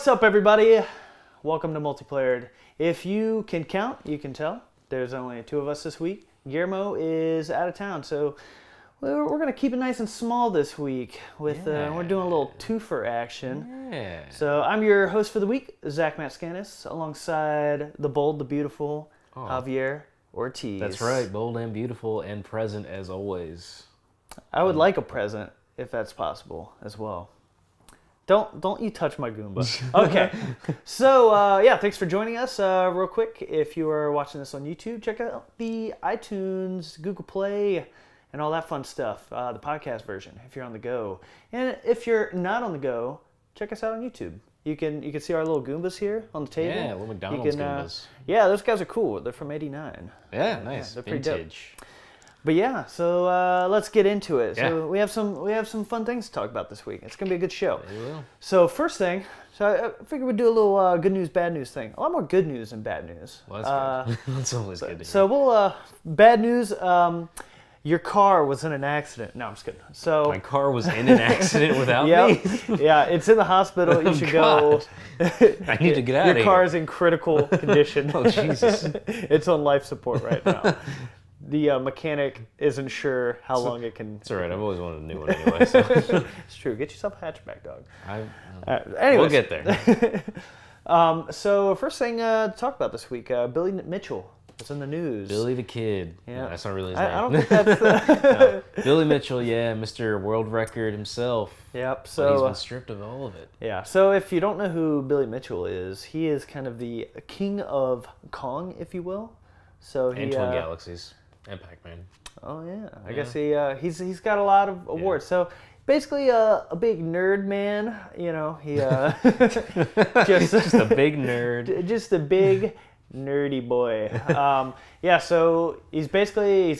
What's up, everybody? Welcome to Multiplayer. If you can count, you can tell. There's only two of us this week. Guillermo is out of town, so we're going to keep it nice and small this week. We're doing a little twofer action. Yeah. So I'm your host for the week, Zack Matscanis, alongside the bold, the beautiful Javier Ortiz. That's right, bold and beautiful and present as always. I would like a present, if that's possible, as well. Don't you touch my Goomba. Okay. So, thanks for joining us. Real quick, if you are watching this on YouTube, check out the iTunes, Google Play, and all that fun stuff, the podcast version, if you're on the go. And if you're not on the go, check us out on YouTube. You can see our little Goombas here on the table. Yeah, little McDonald's Goombas. Yeah, those guys are cool. They're from '89. Yeah, nice. They're pretty vintage. But yeah, so let's get into it. Yeah. So we have some fun things to talk about this week. It's gonna be a good show. We will. So first thing, I figured we'd do a little good news, bad news thing. A lot more good news than bad news. Well, that's good. That's always good to hear. So we'll bad news. Your car was in an accident. No, I'm just kidding. So my car was in an accident without me? Yeah, it's in the hospital. You should go. I need to get out of here. Your car is in critical condition. Oh, Jesus. It's on life support right now. The mechanic isn't sure how long it can. It's all right. I've always wanted a new one anyway. So. It's true. Get yourself a hatchback, dog. Anyways. We'll get there. So first thing to talk about this week, Billy Mitchell was in the news. Billy the Kid. Yeah. No, that's not really his name. I don't think that's the... No. Billy Mitchell, yeah, Mr. World Record himself. Yep. So he's been stripped of all of it. Yeah. So if you don't know who Billy Mitchell is, he is kind of the king of Kong, if you will. So he, and Twin Galaxies. And Pac-Man. Oh yeah, I guess he's got a lot of awards. Yeah. So basically a big nerd man, you know. He just a big nerd. Just a big nerdy boy. So he's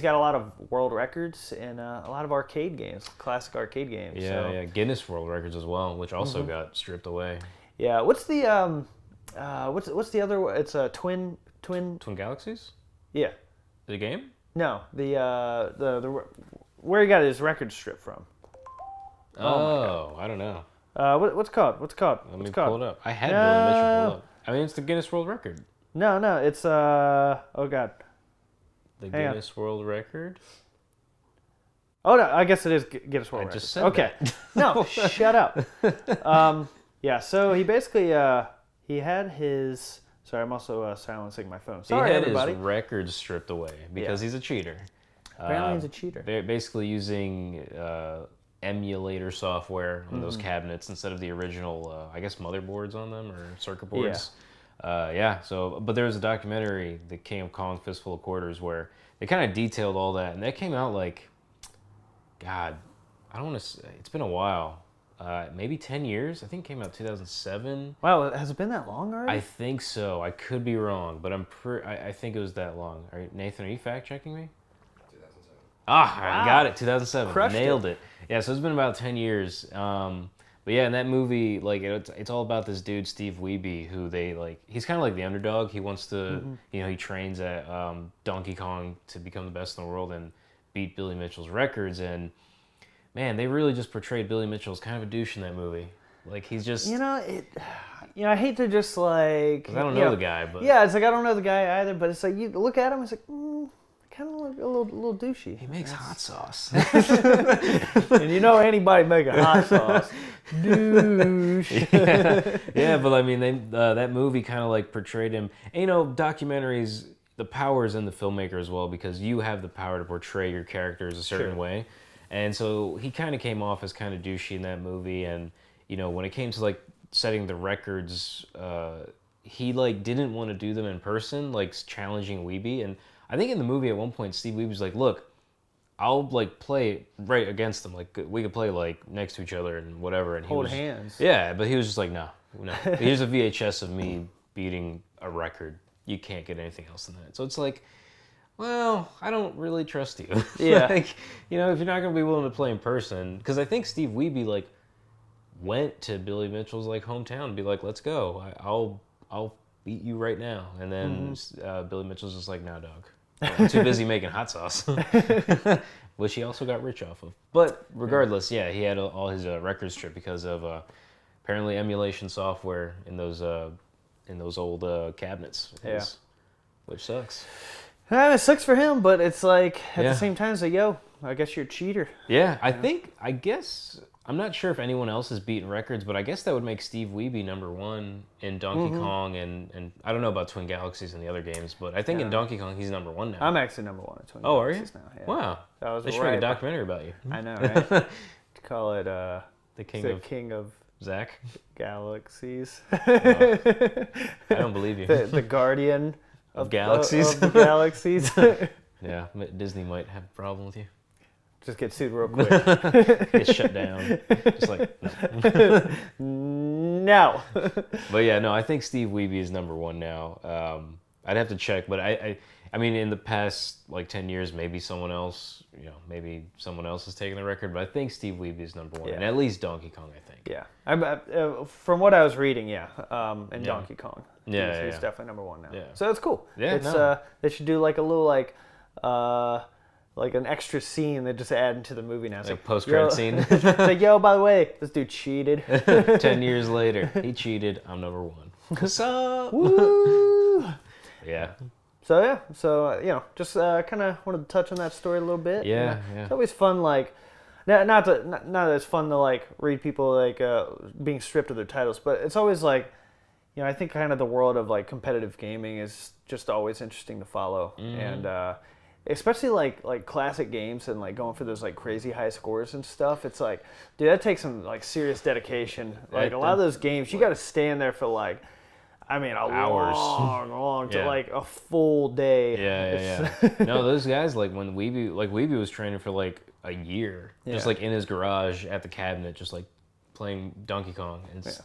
got a lot of world records and a lot of arcade games, classic arcade games. Yeah, yeah, Guinness World Records as well, which also got stripped away. Yeah, what's the what's the other? It's a Twin Galaxies. Yeah. The game. No, the where he got his record stripped from. Oh, I don't know. What's it called? Let me pull it up. I had Billy Mitchell pull up. I mean, it's the Guinness World Record. No, it's oh god. The Guinness World Record. Oh no, I guess it is Guinness World Record. I just said okay. That. No, shut up. Yeah, so he basically he had his. Sorry, I'm also silencing my phone. Sorry, he had everybody. his records stripped away because he's a cheater. Apparently he's a cheater. They're basically using emulator software on those cabinets instead of the original, I guess, motherboards on them or circuit boards. Yeah. But there was a documentary, The King of Kong Fistful of Quarters, where they kind of detailed all that, and that came out like, God, I don't want to say, it's been a while. Maybe 10 years. I think it came out 2007. Wow, has it been that long already? I think so. I could be wrong, but I think it was that long. Nathan, are you fact checking me? 2007. I got it. 2007. Crushed Nailed it. Yeah, so it's been about 10 years. But yeah, in that movie, like it's all about this dude Steve Wiebe, who he's kind of like the underdog. He wants to, he trains at Donkey Kong to become the best in the world and beat Billy Mitchell's records. And man, they really just portrayed Billy Mitchell as kind of a douche in that movie. Like, he's just... I hate to just like... 'cause I don't know the guy, but... Yeah, it's like, I don't know the guy either, but it's like, you look at him, it's like, kind of like a little douchey. He makes hot sauce. And you know anybody making hot sauce. Douche. Yeah, but I mean, that movie kind of like portrayed him... And, documentaries, the power is in the filmmaker as well, because you have the power to portray your characters a certain way. And so he kind of came off as kind of douchey in that movie. And, when it came to, like, setting the records, he, like, didn't want to do them in person, like, challenging Wiebe. And I think in the movie at one point, Steve Wiebe was like, look, I'll, like, play right against them. Like, we could play, like, next to each other and whatever. And Hold hands. Yeah, but he was just like, no. Here's a VHS of me beating a record. You can't get anything else than that. So it's like... Well, I don't really trust you. Yeah. Like, if you're not going to be willing to play in person, because I think Steve Wiebe, like, went to Billy Mitchell's, like, hometown and be like, let's go. I'll beat you right now. And then Billy Mitchell's just like, no, dog. I'm too busy making hot sauce. Which he also got rich off of. But regardless, yeah, he had all his records stripped because of apparently emulation software in those old cabinets. Which sucks. It sucks for him, but it's like at the same time, it's like, yo, I guess you're a cheater. Yeah, I guess I'm not sure if anyone else has beaten records, but I guess that would make Steve Wiebe #1 in Donkey Kong, and I don't know about Twin Galaxies and the other games, but I think in Donkey Kong he's #1 now. I'm actually #1 at Twin Oh, are you? Galaxies now. Yeah. Wow. They should make a documentary about you. I know, right? Call it the King of Zack Galaxies. I don't believe you. The Guardian of Galaxies. Of the Galaxies. Yeah, Disney might have a problem with you. Just get sued real quick. Get shut down. Just like, no. But yeah, no, I think Steve Wiebe is #1 now. I'd have to check, but I mean, in the past like 10 years, maybe someone else has taken the record, but I think Steve Wiebe is #1, and at least Donkey Kong, I think. Yeah, from what I was reading, and Donkey Kong, he's definitely #1 now. Yeah. So that's cool. Yeah, it's they should do like a little like an extra scene they just add into the movie now. It's like post-credit scene. It's like, yo, by the way, this dude cheated. 10 years later, he cheated. I'm #1. What's up? Woo! Yeah. So just kind of wanted to touch on that story a little bit. Yeah, It's always fun, like, not that it's fun to like read people like being stripped of their titles, but it's always like, I think kind of the world of like competitive gaming is just always interesting to follow, and especially like classic games and like going for those like crazy high scores and stuff. It's like, dude, that takes some like serious dedication. Like a lot of those games, you got to stand there for like, I mean, hours, long, to like a full day. Yeah. No, those guys, like when Wiebe was training for like a year, just like in his garage at the cabinet, just like playing Donkey Kong. And this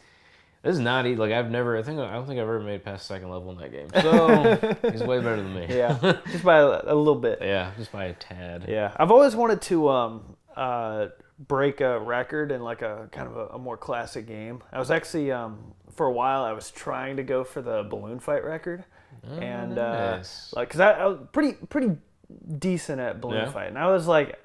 is not easy. Like I don't think I've ever made it past second level in that game. So he's way better than me. Yeah, just by a little bit. Yeah, just by a tad. Yeah, I've always wanted to break a record in like a kind of a more classic game. I was actually for a while I was trying to go for the balloon fight record, and nice. like because I was pretty decent at balloon fight, and I was like,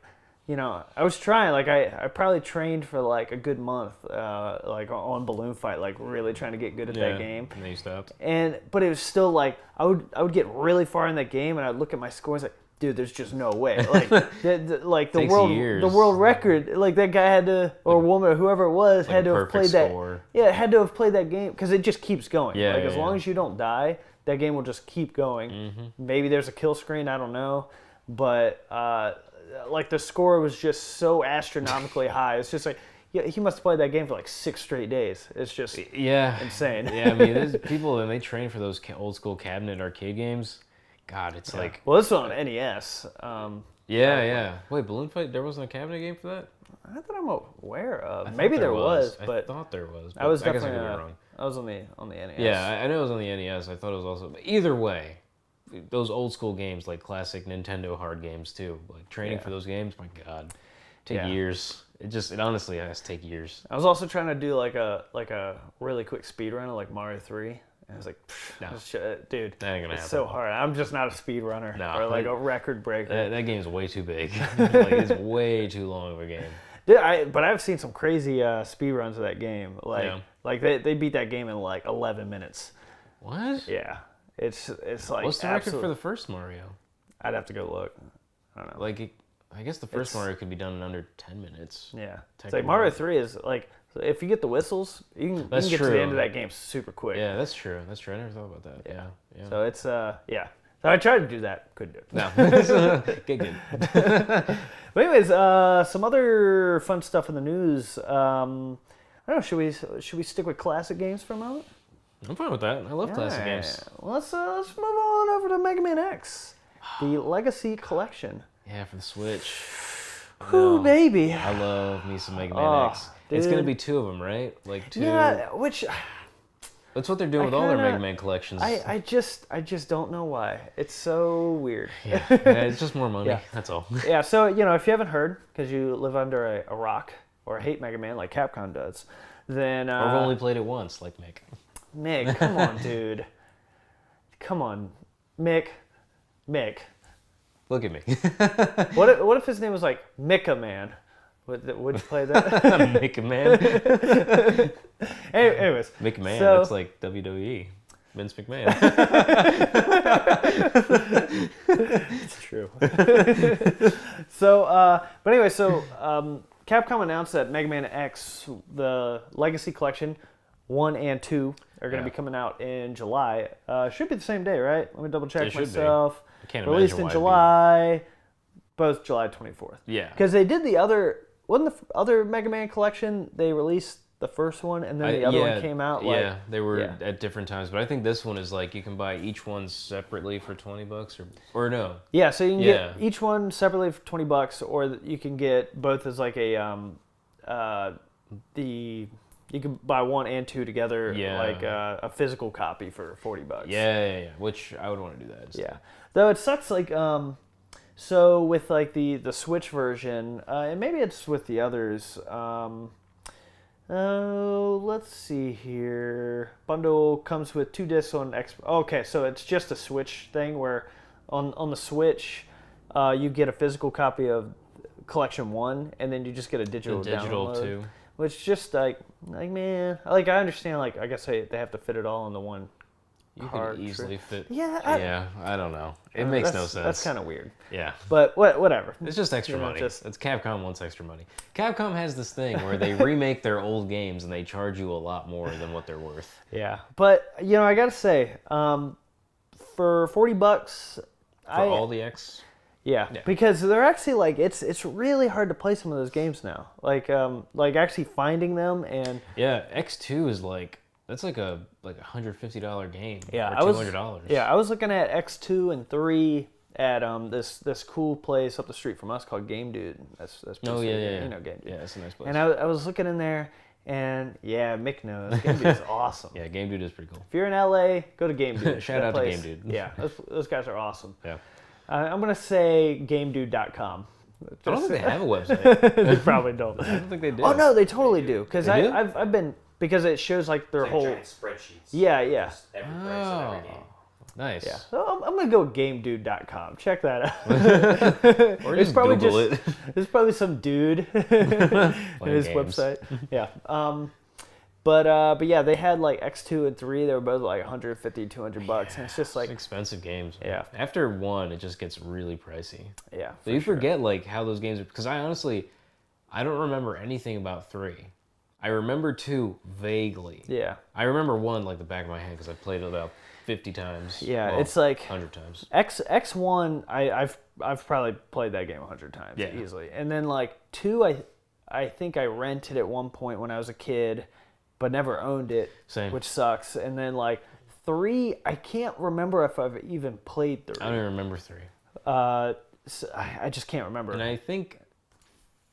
I was trying, like I probably trained for like a good month, like on balloon fight, like really trying to get good at that game. And then you stopped. But it was still like I would get really far in that game, and I'd look at my scores like, dude, there's just no way. Like the world record, like that guy had to, or woman or whoever it was, had to have played that. Yeah, had to have played that game because it just keeps going. Yeah, as long as you don't die, that game will just keep going. Maybe there's a kill screen, I don't know, but like the score was just so astronomically high. It's just like, he must have played that game for like 6 straight days. It's just insane. Yeah, I mean, there's people and they train for those old school cabinet arcade games. God, it's like... Well, this was on NES. Yeah. Wait, Balloon Fight, there wasn't a cabinet game for that? Not that I'm aware of. Maybe there was, but... I thought there was, but I was definitely... I guess I could be wrong. I was on the NES. Yeah, I know it was on the NES. I thought it was also... But either way, those old school games, like classic Nintendo hard games too, like training for those games, my God, take years. It honestly has to take years. I was also trying to do like a really quick speed run of like Mario 3. And I was like, dude, that ain't gonna happen. It's so hard. I'm just not a speed runner or like a record breaker. That game's way too big. Like, it's way too long of a game. Dude, but I've seen some crazy speed runs of that game. Like they beat that game in like 11 minutes. What? Yeah, it's like. What's the record for the first Mario? I'd have to go look. I don't know. Like, I guess the first Mario could be done in under 10 minutes. Yeah, it's like Mario 3 is like. If you get the whistles, you can get to the end of that game super quick. Yeah, that's true. I never thought about that. Yeah. So it's So I tried to do that. Couldn't do it. No. Good. But anyways, some other fun stuff in the news. I don't know. Should we stick with classic games for a moment? I'm fine with that. I love classic games. Well, let's move on over to Mega Man X, the Legacy Collection. Yeah, for the Switch. Ooh, baby. I love me some Mega Man X. Dude. It's going to be 2 of them, right? Like 2. Yeah, which... That's what they're doing with all their Mega Man collections. I just don't know why. It's so weird. Yeah, it's just more money. That's all. Yeah, so, if you haven't heard, because you live under a rock, or hate Mega Man like Capcom does, then... or have only played it once, like Mick. Mick, come on, dude. Come on. Mick. Look at me. What if his name was like Micka Man? Would you play that? Make a Man. Anyways. Make a Man. So, That's like WWE. Vince McMahon. it's true. So, but anyway, so Capcom announced that Mega Man X, the Legacy Collection, 1 and 2, are going to be coming out in July. Should be the same day, right? Let me double check myself. I can't Released imagine in why July, both July 24th. Yeah. Because they did the other, wasn't the other Mega Man Collection, they released the first one and then the other one came out they were at different times, but I think this one is like you can buy each one separately for $20 or no. Yeah, so you can get each one separately for $20, or you can get both as like a you can buy 1 and 2 together, like a physical copy for $40. Yeah, which I would want to do that instead. Yeah, though it sucks like so with like the Switch version, and maybe it's with the others. Oh, let's see here. Bundle comes with 2 discs on X. Okay, so it's just a Switch thing where on the Switch, you get a physical copy of Collection 1, and then you just get a digital download. Too. Which just like man, like I understand. Like I guess they have to fit it all in the one. You could easily fit. Yeah. I don't know. It makes no sense. That's kind of weird. Yeah. But whatever. It's just extra money. It's Capcom wants extra money. Capcom has this thing where they remake their old games and they charge you a lot more than what they're worth. Yeah. But I gotta say, for $40, for all the X. Yeah, because they're actually like it's really hard to play some of those games now. Like actually finding them and X2 is like. That's like a $150 game. Yeah, or $200. I was looking at X2 and 3 at this cool place up the street from us called Game Dude. That's oh yeah. You know Game Dude. Yeah, it's a nice place. And I was looking in there, and Mick knows Game Dude is awesome. Yeah, Game Dude is pretty cool. If you're in LA, go to Game Dude. Shout out to Game Dude. Yeah, those guys are awesome. Yeah. I'm gonna say GameDude.com. I don't think they have a website. They probably don't. I don't think they do. Oh no, they totally do. Because I've been. Because it shows like their whole giant spreadsheets. Yeah. Just every price of every game. Nice. Yeah. So I'm gonna go with GameDude.com. Check that Or out. just Google it. There's probably some dude in his website. Yeah. But yeah, they had like X2 and 3. They were both like $150, $200, and it's just like expensive games. Yeah. After 1, it just gets really pricey. Yeah. But you forget like how those games are, because I don't remember anything about 3. I remember 2 vaguely. Yeah. I remember 1 like the back of my hand because I played it about 50 times. Yeah, it's like 100 times. X1. I've probably played that game 100 times easily, and then like 2, I think I rented at one point when I was a kid, but never owned it. Same. Which sucks. And then like 3, I can't remember if I've even played 3. I don't even remember 3. So I just can't remember. And I think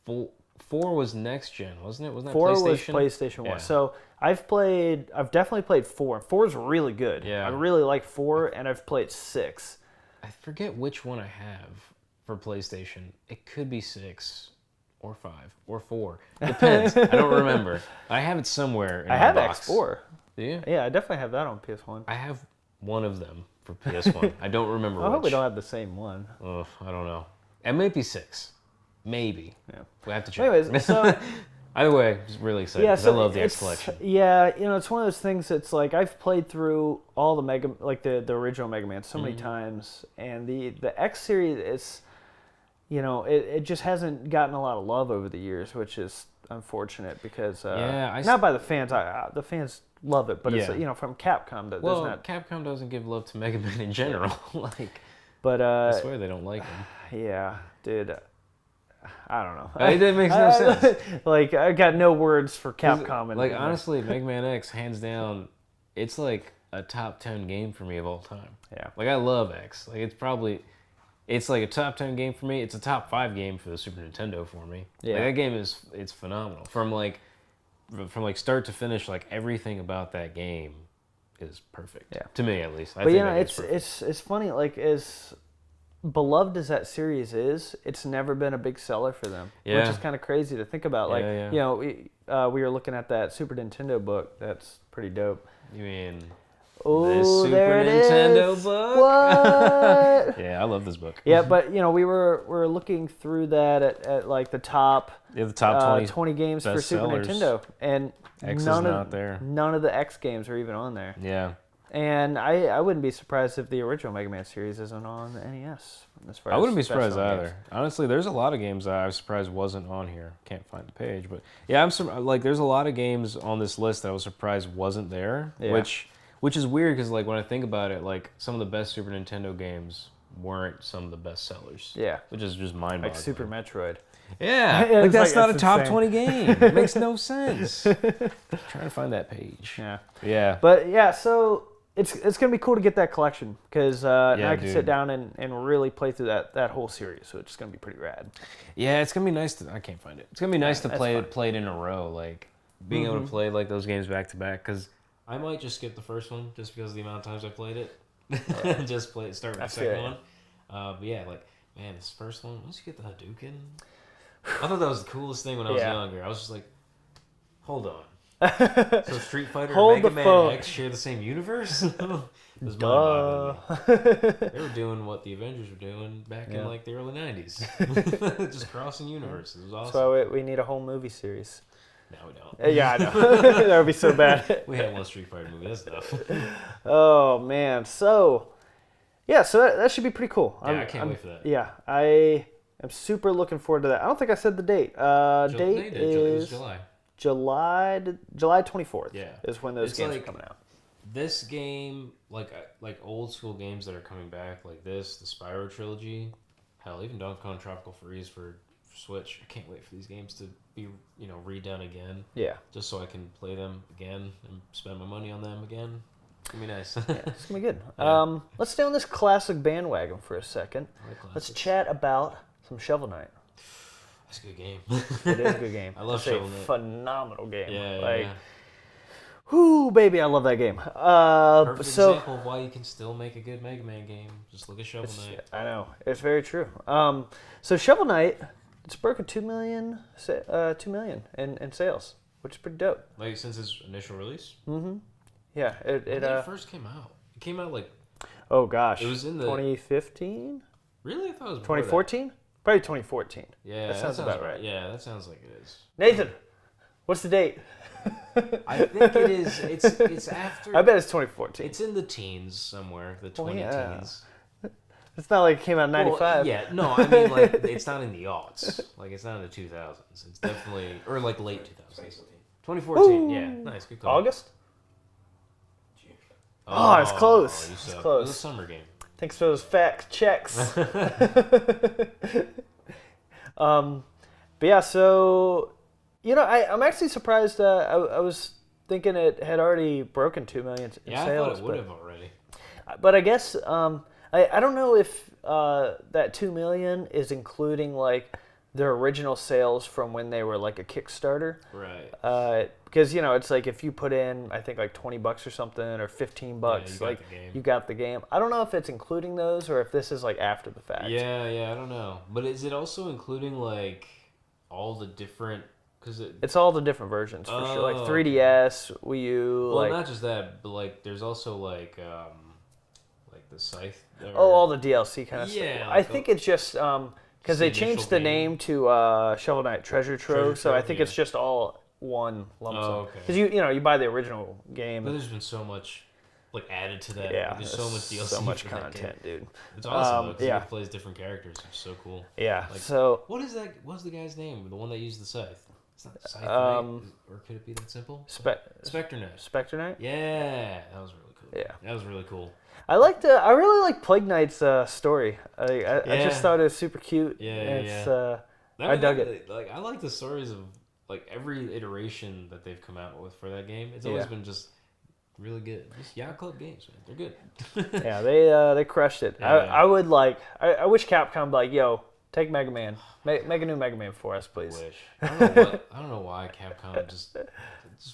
4 was next gen, wasn't it? Wasn't that 4 PlayStation? was PlayStation 1. Yeah. So I've definitely played 4. 4 is really good. Yeah. I really like 4, and I've played 6. I forget which one I have for PlayStation. It could be 6 or 5 or 4. Depends. I don't remember. I have it somewhere in I have box. X4. Do you? Yeah, I definitely have that on PS1. I have one of them for PS1. I don't remember which. I hope we don't have the same one. Oh, I don't know. It might be 6. Maybe. Yeah. We have to check. Anyways, so either way, just really excited. yeah, so I love the X collection. Yeah, it's one of those things. It's like I've played through all the original Mega Man so many times, and the X series is, it just hasn't gotten a lot of love over the years, which is unfortunate because not by the fans. The fans love it, but it's from Capcom that well, not. Capcom doesn't give love to Mega Man in general. But I swear they don't like him. Yeah, dude. I don't know. It makes no sense. Like I got no words for Capcom. And honestly, Mega Man X, hands down, it's like a top 10 game for me of all time. Yeah. Like I love X. Like it's like a top 10 game for me. It's a top 5 game for the Super Nintendo for me. Yeah. Like that game it's phenomenal. From start to finish, like everything about that game is perfect. Yeah. To me at least. But it's funny, like as beloved as that series is, it's never been a big seller for them, which is kind of crazy to think about. Like, we were looking at that Super Nintendo book. That's pretty dope. You mean Oh, Super there it Nintendo is. book. What? Yeah, I love this book. Yeah, but we were looking through that at like the top Yeah, the top 20 games for best Super sellers. Nintendo, and X is not there. None of the X games are even on there. Yeah. And I wouldn't be surprised if the original Mega Man series isn't on the NES. As far I wouldn't be as surprised best-known either. games. Honestly, there's a lot of games that I was surprised wasn't on here. Can't find the page, but yeah, like there's a lot of games on this list that I was surprised wasn't there, Yeah. which is weird because like when I think about it, like some of the best Super Nintendo games weren't some of the best sellers. Yeah. Which is just mind-boggling. Like Super Metroid. Yeah, Yeah, like it's that's not a it's top insane. 20 game. It makes no sense. Trying to find that page. Yeah. Yeah. But yeah, so it's gonna be cool to get that collection because now I can dude. sit down and really play through that whole series. So it's just gonna be pretty rad. Yeah, it's gonna be nice to. I can't find it. It's gonna be nice to that's play fine. it in a row, like being able to play like those games back to back. Because I might just skip the first one just because of the amount of times I played it. Just start with the I feel second ya. one. But yeah, like, man, this first one, once you get the Hadouken, I thought that was the coolest thing when I was Yeah. younger. I was just like, hold on. So Street Fighter Hold and Mega the Man phone. X share the same universe? It was Duh. mind-boggling. They were doing what the Avengers were doing back Yeah. in like the early 90s. Just crossing universes. It was awesome. So we need a whole movie series. No, we don't. Yeah, I know. That would be so bad. We had one Street Fighter movie. That's enough. Oh man. So yeah, so that should be pretty cool. Yeah, I can't wait for that. Yeah, I am super looking forward to that. I don't think I said the date. Date It was is July. July 24th. Yeah. Is when those It's games are like- coming out. This game, like old school games that are coming back, like this, the Spyro trilogy, hell, even Donkey Kong Tropical Freeze for Switch. I can't wait for these games to be, redone again, Yeah. just so I can play them again and spend my money on them again. It's gonna be nice. Yeah, it's gonna be good. Yeah. Let's stay on this classic bandwagon for a second. Let's chat about some Shovel Knight. That's a good game. It is a good game. I love It's Shovel a Knight. phenomenal game. Yeah, like, yeah. whoo, baby, I love that game. Perfect So example of why you can still make a good Mega Man game. Just look at Shovel Knight. I know it's very true. So Shovel Knight, it's broken 2 million in sales, which is pretty dope. Like since its initial release. Yeah, When did it first came out? It came out like oh gosh, It was in the- 2015, really? I thought it was before that. 2014, probably 2014. Yeah, that sounds about right. Yeah, that sounds like it is. Nathan, what's the date? I think it is. It's after. I bet it's 2014. It's in the teens somewhere. The Well, 20 yeah. teens. It's not like it came out in Well, 95. yeah, no, I mean like it's not in the aughts. Like it's not in the 2000s. It's definitely or like late 2000s. 2014. Yeah, nice. Good call. August. Oh, it's close. you It's suck. close. It was a summer game. Thanks for those fact checks. But yeah, so I'm actually surprised. I was thinking it had already broken 2 million in Yeah, sales. I thought it would have already. But I guess I don't know if that 2 million is including like their original sales from when they were like a Kickstarter. Right. Because it's like if you put in I think like $20 or something or $15, you got like the game. you got the game. I don't know if it's including those or if this is like after the fact. Yeah, I don't know. But is it also including like all the different? Because It's all the different versions for sure, like Oh. 3DS, Wii U, well, like not just that, but like there's also like the Scythe. all the DLC kind of Yeah, stuff. like I think it's just because they the changed initial the game. name to Shovel Knight Treasure Trove, so I Trove, think yeah. it's just all one lump Oh, sum. okay. Because you buy the original game. But there's been so much like added to that. Yeah, Like, there's so much DLC. so much for that game. content, dude. It's awesome. Though, 'cause yeah. it plays different characters. It's so cool. Yeah. Like, So What is that? What's the guy's name? The one that used the scythe. It's not Scythe, right? Or could it be that simple? Spectre Knight. Spectre Knight. Yeah, that was really cool. Yeah. That was really cool. I really like Plague Knight's story. I just Yeah. thought it was super cute. Yeah, It's, That I was dug like, Like I like the stories of like every iteration that they've come out with for that game. It's always Yeah. been just really good. Just Yacht Club games, man. They're good. Yeah, they crushed it. Yeah. I would like. I wish Capcom like, yo, take Mega Man, make a new Mega Man for us, please. Wish. I don't know why Capcom just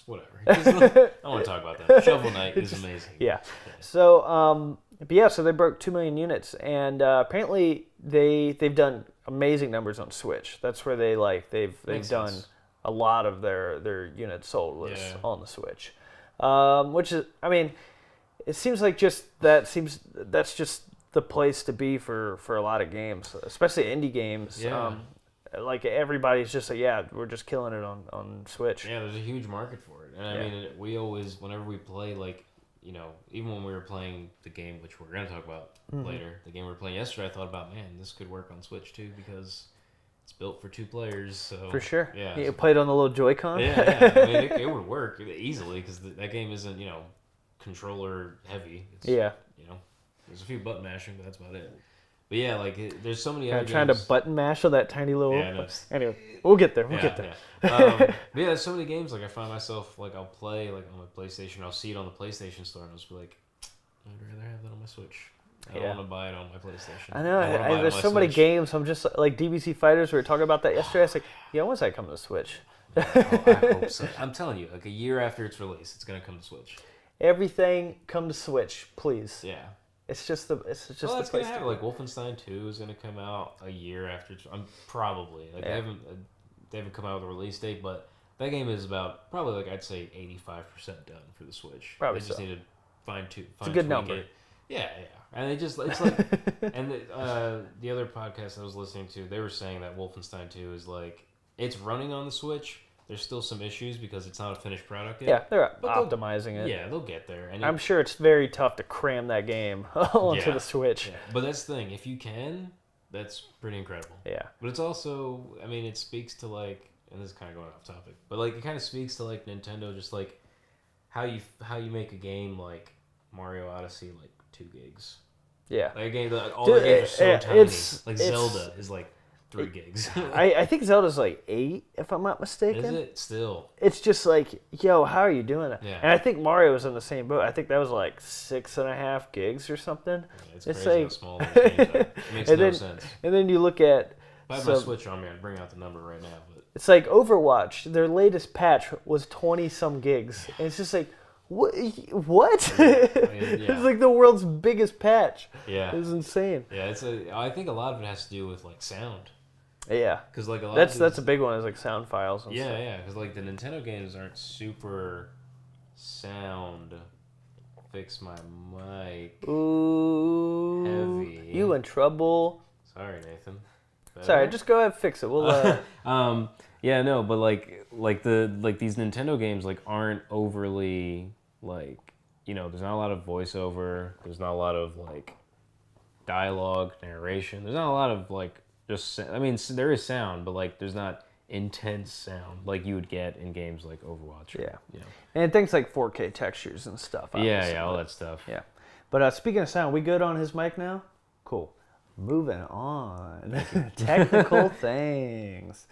whatever. Just, I don't want to talk about that. Shovel Knight is amazing. Yeah. So but yeah, so they broke 2 million units, and apparently they've done amazing numbers on Switch. That's where they've Makes done sense. a lot of their units sold was Yeah. on the Switch, which is, I mean, it seems like that's just the place to be for a lot of games, especially indie games. Yeah. Like everybody's just like, yeah, we're just killing it on Switch. Yeah, there's a huge market for it, and I mean, we always, whenever we play, like, you know, even when we were playing the game, which we're gonna talk about later, the game we were playing yesterday, I thought about, man, this could work on Switch too because it's built for 2 players. So For sure. Yeah. You played on the little Joy-Con. Yeah. I mean, it would work easily because that game isn't, you know, controller heavy. It's, Yeah. You know, there's a few button mashing, but that's about it. But yeah, like there's so many I'm other trying games. to button mash on that tiny little. Yeah, no, Anyway, we'll get there. We'll get there. Yeah. But yeah, there's so many games. Like I find myself like I'll play like on my PlayStation. I'll see it on the PlayStation store, and I'll just be like, I'd rather have that on my Switch. I don't want to buy it on my PlayStation. I know. wanna buy it on There's my so many Switch. games. I'm just like DBC Fighters. We were talking about that yesterday. I was like, yeah, when's that coming to Switch? Oh, I hope so. I'm telling you, like a year after its release, it's gonna come to Switch. Everything come to Switch, please. Yeah. It's just the Well, the that's place gonna to happen. be. Like Wolfenstein 2 is gonna come out a year after. I'm probably like Yeah. they haven't come out with a release date, but that game is about probably like I'd say 85% done for the Switch. Probably they just so. need to fine tune. It's a good tweak number. It. Yeah, and it's like and the other podcast I was listening to, they were saying that Wolfenstein 2 is like it's running on the Switch. There's still some issues because it's not a finished product yet. Yeah, they're But they'll- optimizing it. Yeah, they'll get there. And I'm sure it's very tough to cram that game onto Yeah. the Switch. Yeah. But that's the thing. If you can, that's pretty incredible. Yeah. But it's also, I mean, it speaks to like, and this is kind of going off topic, but like it kind of speaks to like Nintendo, just like how you make a game like Mario Odyssey like 2 gigs. Yeah. Like a game that all Dude, the games are so tiny. Like it's- Zelda is like 3 gigs. I think Zelda's like 8, if I'm not mistaken. Is it still? It's just like, yo, how are you doing that? Yeah. And I think Mario was in the same boat. I think that was like 6.5 gigs or something. Yeah, it's It's crazy how like- small those games are. It makes And no then- sense. And then you look at, If I had so- my Switch on me, I'd bring out the number right now. But it's like Overwatch. Their latest patch was 20 some gigs. And it's just like, what? It's like the world's biggest patch. yeah, It's insane. yeah, I think a lot of it has to do with like sound, Yeah. because like a lot. That's of a big one, is like sound files and Yeah, stuff. yeah, because like the Nintendo games aren't super sound. Fix my mic. Ooh. Heavy. You in trouble. Sorry, Nathan. Better? Sorry, just go ahead and fix it. We'll Yeah, no, but like these Nintendo games like aren't overly like, you know, there's not a lot of voiceover, there's not a lot of like dialogue, narration. There's not a lot of like I mean, there is sound, but like there's not intense sound like you would get in games like Overwatch. Yeah. You know. and things like 4K textures and stuff. Yeah, obviously, yeah, all but- that stuff. Yeah. But speaking of sound, we good on his mic now? Cool. Moving on. Technical things.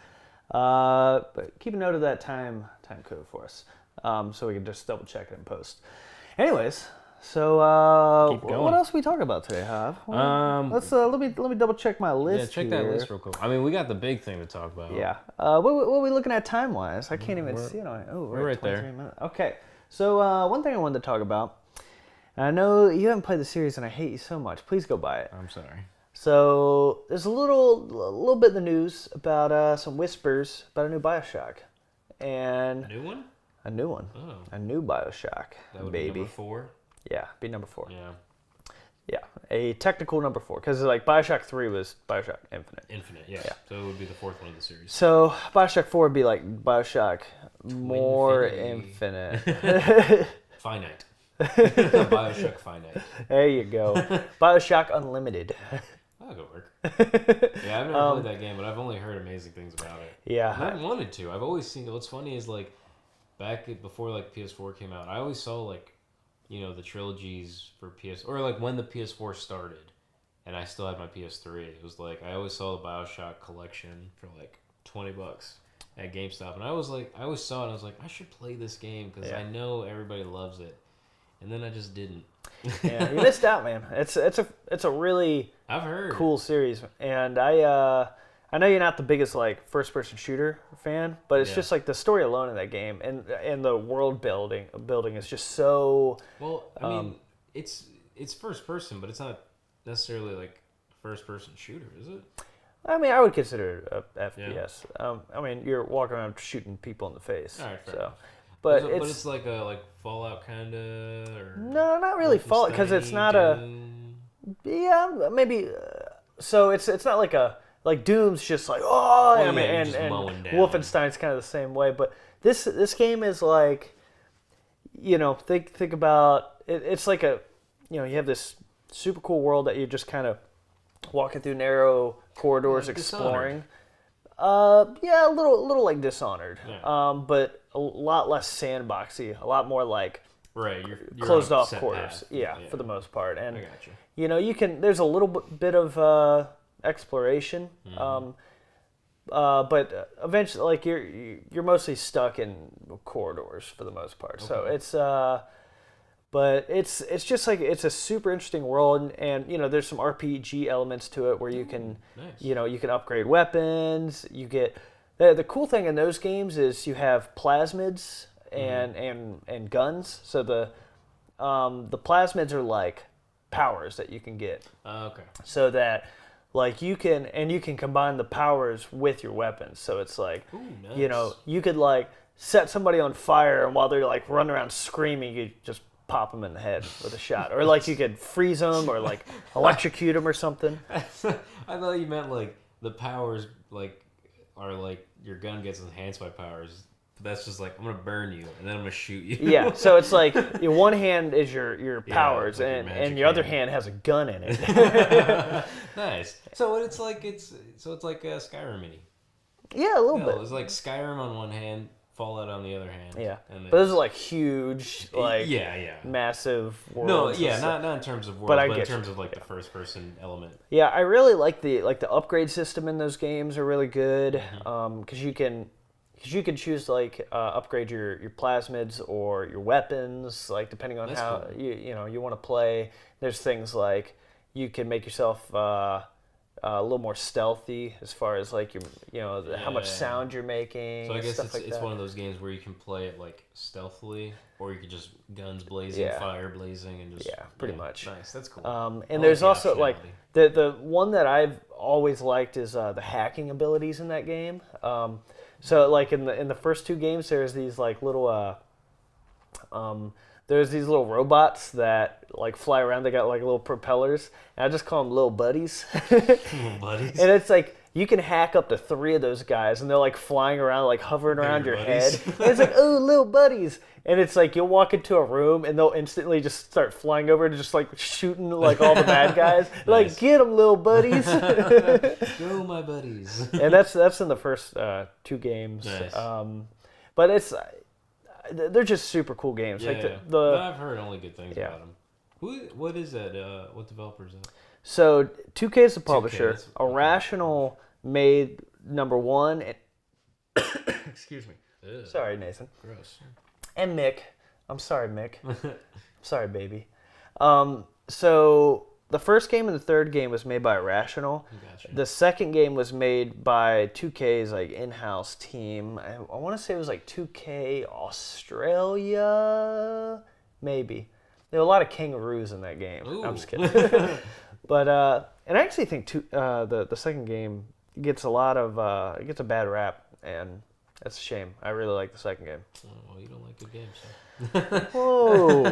But keep a note of that time code for us, so we can just double check it in post. Anyways, so Keep going. what else we talk about today, Hav? Let's let me double check my Yeah, list. check here. that list real quick. I mean, we got the big thing to talk about. Yeah. What are we looking at time wise? I can't even see it on. Oh, we're at right there. 23 minutes. Okay. So one thing I wanted to talk about. And I know you haven't played the series, and I hate you so much. Please go buy it. I'm sorry. So there's a little bit in the news about some whispers about a new BioShock, and New one? a new one, Oh, a new BioShock, that would baby. be number 4. Yeah, be number 4. Yeah, Yeah, a technical number 4, because like BioShock 3 was BioShock Infinite. Infinite. Yeah. Yeah. So it would be the 4th one of the series. So BioShock 4 would be like BioShock more Infinity. infinite. Finite. Bioshock Finite. There you go. BioShock Unlimited. That'll go work. Yeah, I've never played that game, but I've only heard amazing things about it. And Yeah. I've wanted to. I've always seen. What's funny is like before like PS4 came out, I always saw like, you know, the trilogies for PS, or like when the PS4 started, and I still had my PS3. It was like I always saw the BioShock collection for like $20 at GameStop, and I always saw it. And I was like, I should play this game because Yeah. I know everybody loves it, and then I just didn't. Yeah, you missed out, man. It's a really I've heard. cool series, and I know you're not the biggest like first person shooter fan, but it's Yeah. just like the story alone in that game and the world building is just so. Well, I mean, it's first person, but it's not necessarily like first person shooter, is it? I mean, I would consider it a FPS. I mean, you're walking around shooting people in the face. All right, fair so, enough. But it's like a Fallout kinda, or no, not really Fallout, because it's not Doom. maybe. So it's not like Doom's just like and Wolfenstein's kind of the same way. But this game is like, think about it, it's like you have this super cool world that you're just kind of walking through narrow corridors, exploring. A little like Dishonored, but a lot less sandboxy, a lot more like you're closed off quarters. For the most part. And I got you. There's a little bit of exploration, but eventually, like you're mostly stuck in corridors for the most part. Okay. So it's but it's just like it's a super interesting world, and there's some RPG elements to it where you can you can upgrade weapons. You get the cool thing in those games is you have plasmids and guns. So the plasmids are like powers that you can get. Okay. So that like you can combine the powers with your weapons. So it's like you could like set somebody on fire, and while they're like running around screaming, you just pop them in the head with a shot, or like you could freeze them, or like electrocute them or something. I thought you meant like the powers are like your gun gets enhanced by powers. But that's just like I'm gonna burn you and then I'm gonna shoot you. Yeah, so it's like your one hand is your powers, like and your other hand has a gun in it. Nice. So it's like a Skyrim mini. Yeah, a little bit. It's like Skyrim on one hand, Fallout on the other hand. Yeah, but those are like huge, like massive worlds. No, not in terms of worlds, but in terms of like the first person element. Yeah, I really like the upgrade system in those games are really good, because you can choose to like upgrade your plasmids or your weapons, like depending on how you want to play. There's things like you can make yourself a little more stealthy as far as like how much sound you're making. So I guess it's one of those games where you can play it like stealthily, or you can just guns blazing, fire blazing, and just pretty much. Nice, that's cool. And there's also like the one that I've always liked is the hacking abilities in that game. So like in the first two games, there's these like little there's these little robots that like fly around. They got like little propellers, and I just call them little buddies. Little buddies. And it's like you can hack up to 3 of those guys, and they're like flying around, like hovering around your head. And it's like, oh, little buddies. And it's like you'll walk into a room, and they'll instantly just start flying over and just like shooting like all the bad guys. Nice. Like, get them, little buddies. Go, my buddies. And that's in the first 2 games. Nice. But they're just super cool games. Yeah, like but I've heard only good things about them. What is that? What developer is that? So 2K is the publisher. Irrational made number 1. And excuse me. Ew. Sorry, Nathan. Gross. And Mick. I'm sorry, Mick. Sorry, baby. So the first game and the third game was made by Irrational. Gotcha. The second game was made by 2K's like in-house team. I want to say it was like 2K Australia, maybe. There were a lot of kangaroos in that game. Ooh. I'm just kidding. But and I actually think the second game gets it gets a bad rap, and that's a shame. I really like the second game. Oh, well, you don't like good games, so. Whoa.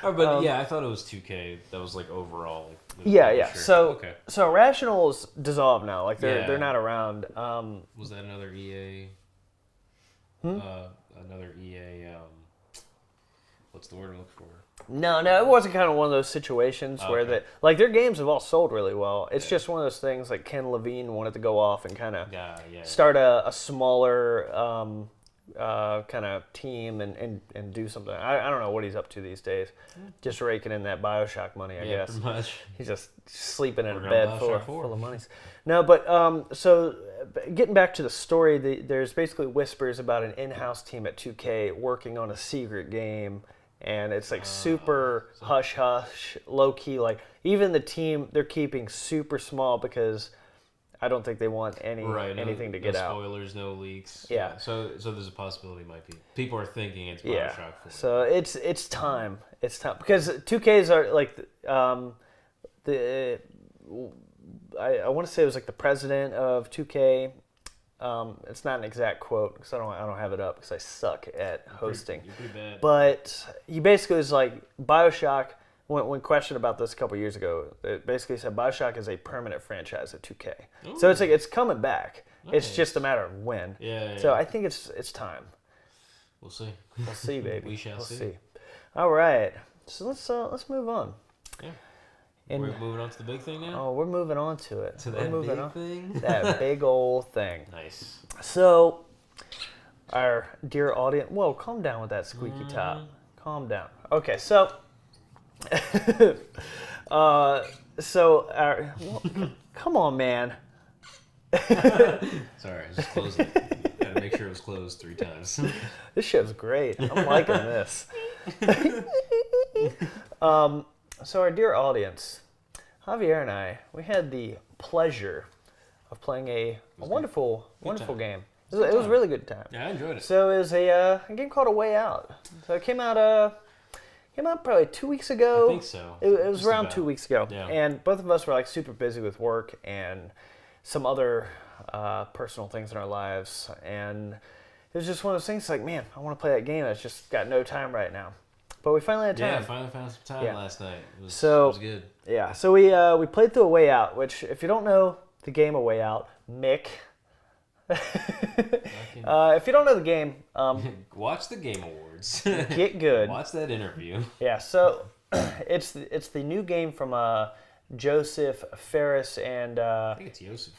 But I thought it was 2K. That was like overall. Yeah. Sure. So Irrational's dissolved now. Like they're not around. Was that another EA? Another EA. What's the word I'm looking for? No, it wasn't kind of one of those situations where their games have all sold really well. It's just one of those things like Ken Levine wanted to go off and kind of start a smaller kind of team and do something. I don't know what he's up to these days. Just raking in that BioShock money, I guess. Pretty much. He's just sleeping in a bed full of monies. No, but so getting back to the story, there's basically whispers about an in-house team at 2K working on a secret game. And it's like super hush-hush, low-key. Like even the team, they're keeping super small because I don't think they want anything to get out. No spoilers, no leaks. Yeah. So there's a possibility it might be. People are thinking it's BioShock 4. So it's time. It's time because 2Ks are like I want to say it was like the president of 2K. It's not an exact quote because I don't have it up because I suck at hosting. You're pretty bad. But he basically was like, BioShock, when questioned about this a couple years ago, it basically said BioShock is a permanent franchise at 2K. Ooh. So it's like it's coming back. Nice. It's just a matter of when. Yeah. So I think it's time. We'll see. We'll see, baby. We shall we'll see. All right. So let's move on. Yeah. And, We're moving on to the big thing now? oh, we're moving on to it. To We're that moving big on. thing? That big old thing. Nice. So, our dear audience, whoa, calm down with that squeaky top. Calm down. Okay, so, come on, man. Sorry, I just closed it. Gotta make sure it was closed 3 times. This shit's great. I'm liking this. So our dear audience, Javier and I, we had the pleasure of playing a wonderful game. It was a really good time. Yeah, I enjoyed it. So it was a game called A Way Out. So it came out probably 2 weeks ago. I think so. It was Just around about. 2 weeks ago. Yeah. And both of us were like super busy with work and some other personal things in our lives. And it was just one of those things like, man, I want to play that game. It's just got no time right now. But we finally had time. Yeah, finally found some time last night. It was good. Yeah, so we played through A Way Out, which if you don't know the game A Way Out, Mick. If you don't know the game, Watch the Game Awards. get good. Watch that interview. Yeah, so it's the new game from Joseph Ferris and I think it's Joseph.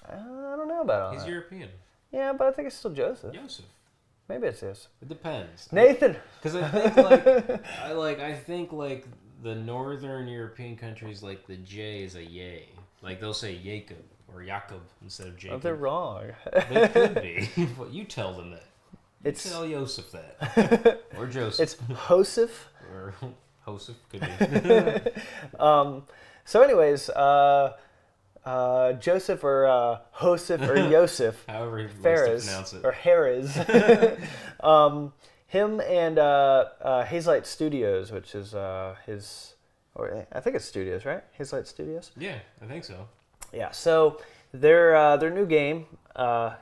I don't know about all He's that. European. Yeah, but I think it's still Joseph. Joseph. Maybe it's this. It depends. Nathan. Because I think like the northern European countries, like the J is a yay. Like they'll say Jacob or Jakob instead of Jacob. Oh, they're wrong. They could be. But you tell them that. You tell Joseph that. Or Joseph. It's Joseph. Or Joseph could be. So anyways, Joseph or Joseph or Joseph However he likes to Ferris pronounce it. or Harris. Him and Hazelight Studios, which is his, or I think it's Studios, right? Hazelight Studios. Yeah, I think so. Yeah. So their new game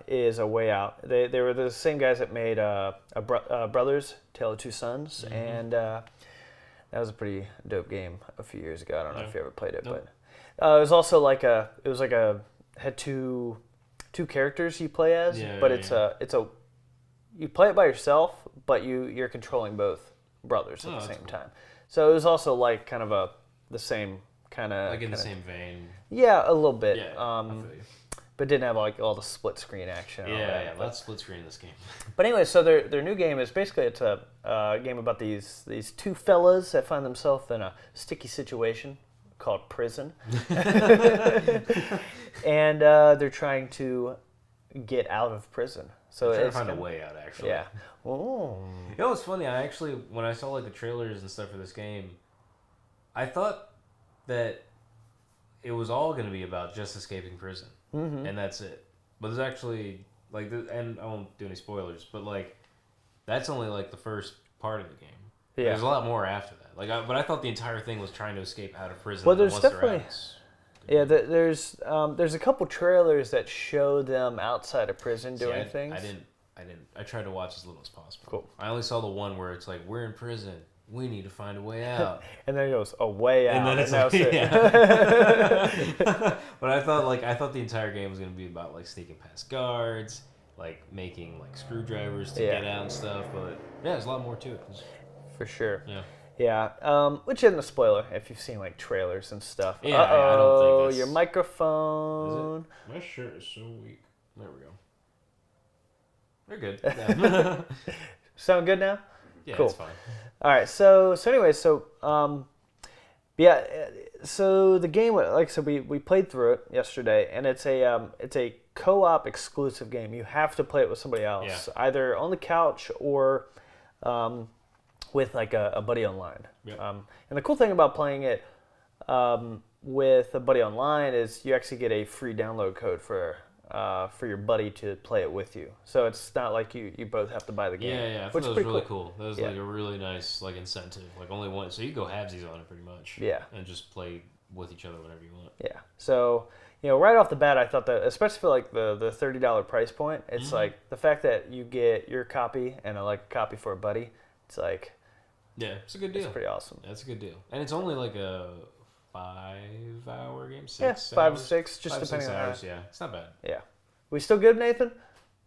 is A Way Out. They were the same guys that made Brothers, Tale of Two Sons, and that was a pretty dope game a few years ago. I don't know if you ever played it, but it was also had two characters you play as, but it's you play it by yourself, but you're controlling both brothers at the same time. So it was also like kind of the same kind of Like in the same vein. Yeah, a little bit. Yeah, I feel you. But didn't have like all the split screen action. And all that. Yeah, let's split screen this game. But anyway, so their new game is basically it's a game about these two fellas that find themselves in a sticky situation called prison, and they're trying to get out of prison. So Trying to it's find a way out, actually. Yeah. Oh. You know what's funny? I actually, when I saw like the trailers and stuff for this game, I thought that it was all going to be about just escaping prison, and that's it. But there's actually like, and I won't do any spoilers, but like, that's only like the first part of the game. Yeah. There's a lot more after that. But I thought the entire thing was trying to escape out of prison. Well, and there's once they're definitely- out, Yeah, there's a couple trailers that show them outside of prison doing See, things. I didn't. I tried to watch as little as possible. Cool. I only saw the one where it's like, we're in prison. We need to find a way out. And then it goes a way out. And then it's that like, was it. yeah. But I thought the entire game was gonna be about like sneaking past guards, like making like screwdrivers to get out and stuff. But yeah, there's a lot more to it. For sure. Yeah. Yeah, which isn't a spoiler if you've seen like trailers and stuff. Yeah, I don't think that's... your microphone. My shirt is so weak. There we go. We're good. Yeah. Sound good now? Yeah, Cool. it's fine. All right. So the game, like I said, we played through it yesterday, and it's a co-op exclusive game. You have to play it with somebody else, either on the couch or with like a buddy online. Yep. And the cool thing about playing it with a buddy online is you actually get a free download code for your buddy to play it with you. So it's not like you both have to buy the game. Yeah. I thought that was really cool. That was like a really nice like incentive. Like only one, so you go halvesies on it pretty much. Yeah. And just play with each other whenever you want. Yeah. So right off the bat, I thought that, especially for like the $30 price point, it's like the fact that you get your copy and a copy for a buddy. It's like, yeah, it's a good deal. It's pretty awesome. That's a good deal, and it's only like a 5-hour game, 6 5 hours? to 6, just 5 to 6 depending on hours. Yeah, it's not bad. Yeah, we still good, Nathan?